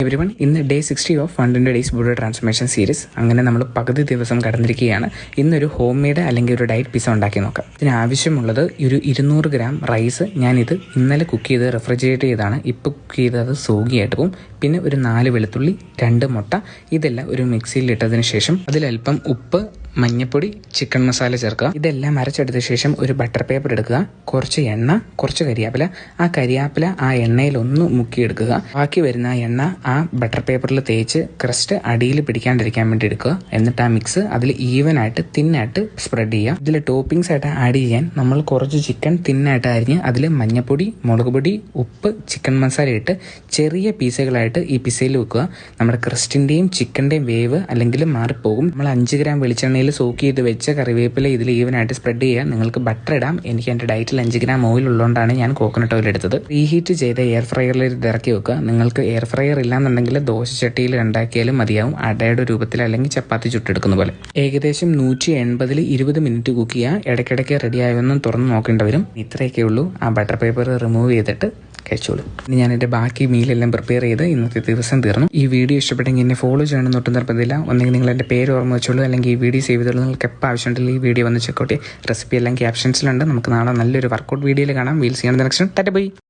Everyone, ഇന്ന് day 60 of 100 days body transformation series. അങ്ങനെ നമ്മൾ പകുതി ദിവസം കടന്നിരിക്കുകയാണ്. ഇന്നൊരു ഹോം മെയ്ഡ് അല്ലെങ്കിൽ ഒരു ഡയറ്റ് പിസ്സ ഉണ്ടാക്കി നോക്കാം. ഇതിനാവശ്യമുള്ളത് ഒരു 200 ഗ്രാം റൈസ്. ഞാനിത് ഇന്നലെ കുക്ക് ചെയ്ത് റെഫ്രിജറേറ്റ് ചെയ്താണ്. ഇപ്പോൾ കുക്ക് ചെയ്തത് സോഗിയായിട്ട് പോകും. പിന്നെ ഒരു 4 വെളുത്തുള്ളി, 2 മുട്ട. ഇതെല്ലാം ഒരു മിക്സിയിൽ ഇട്ടതിന് ശേഷം അതിലൽപ്പം ഉപ്പ്, മഞ്ഞപ്പൊടി, ചിക്കൻ മസാല ചേർക്കുക. ഇതെല്ലാം അരച്ചെടുത്ത ശേഷം ഒരു ബട്ടർ പേപ്പർ എടുക്കുക. കുറച്ച് എണ്ണ, കുറച്ച് കരിയാപ്പില. ആ കരിയാപ്പില ആ എണ്ണയിൽ ഒന്ന് മുക്കിയെടുക്കുക. ബാക്കി വരുന്ന ആ എണ്ണ ആ ബട്ടർ പേപ്പറിൽ തേച്ച് ക്രസ്റ്റ് അടിയിൽ പിടിക്കാണ്ടിരിക്കാൻ വേണ്ടി എടുക്കുക. എന്നിട്ട് ആ മിക്സ് അതിൽ ഈവനായിട്ട് തിന്നായിട്ട് സ്പ്രെഡ് ചെയ്യുക. ഇതിൽ ടോപ്പിംഗ്സ് ആയിട്ട് ആഡ് ചെയ്യാൻ നമ്മൾ കുറച്ച് ചിക്കൻ തിന്നായിട്ട് അരിഞ്ഞ് അതിൽ മഞ്ഞപ്പൊടി, മുളക് പൊടി, ഉപ്പ്, ചിക്കൻ മസാല ഇട്ട് ചെറിയ പീസുകളായിട്ട് ഈ പിസയിൽ വെക്കുക. നമ്മുടെ ക്രസ്റ്റിൻ്റെയും ചിക്കൻ്റെയും വേവ് അല്ലെങ്കിൽ മാറിപ്പോകും. നമ്മൾ 5 ഗ്രാം വെളിച്ചെണ്ണ സോക്ക് ചെയ്ത് വെച്ച കറിവേപ്പില ഇതിൽ ഈവനായിട്ട് സ്പ്രെഡ് ചെയ്യുക. നിങ്ങൾക്ക് ബട്ടർ ഇടാം. എനിക്ക് എൻ്റെ ഡയറ്റിൽ 5 ഗ്രാം ഓയിൽ ഉള്ളതുകൊണ്ടാണ് ഞാൻ കോക്കനട്ട് ഓയിൽ എടുത്തത്. റീഹീറ്റ് ചെയ്ത എയർ ഫ്രയറിൽ ഇത് ഇറക്കി വെക്കുക. നിങ്ങൾക്ക് എയർ ഫ്രയർ ഇല്ലാന്നുണ്ടെങ്കിൽ ദോശച്ചട്ടിയിൽ ഉണ്ടാക്കിയാലും മതിയാവും. അടയുടെ രൂപത്തിൽ അല്ലെങ്കിൽ ചപ്പാത്തി ചുട്ടെടുക്കുന്ന പോലെ. ഏകദേശം 180-ൽ 20 മിനിറ്റ് കുക്ക് ചെയ്യുക. ഇടയ്ക്കിടയ്ക്ക് റെഡി ആയതൊന്നും തുറന്ന് നോക്കേണ്ടി വരും. ഇത്രയൊക്കെ ഉള്ളൂ. ആ ബട്ടർ പേപ്പർ റിമൂവ് ചെയ്തിട്ട് കഴിച്ചോളൂ. ഇനി ഞാൻ എൻ്റെ ബാക്കി മീലെല്ലാം പ്രിപ്പയർ ചെയ്ത് ഇന്നത്തെ ദിവസം തീർന്നു. ഈ വീഡിയോ ഇഷ്ടപ്പെട്ടെങ്കിൽ എന്നെ ഫോളോ ചെയ്യണമെന്ന് ഒട്ടും നിർബന്ധമില്ല. ഒന്നെങ്കിൽ നിങ്ങൾ എൻ്റെ പേര് ഓർമ്മ വെച്ചോളൂ, അല്ലെങ്കിൽ ഈ വീഡിയോ സേവ് ചെയ്തോളൂ. നിങ്ങൾക്ക് എപ്പോൾ ആവശ്യമുണ്ടെങ്കിൽ ഈ വീഡിയോ വന്ന് ചെക്കൗട്ട്. റെസിപ്പി എല്ലാം ക്യാപ്ഷൻസിലുണ്ട്. നമുക്ക് നാളെ നല്ലൊരു വർക്കൗട്ട് വീഡിയോയിൽ കാണാം. We'll see on the next. Tata by.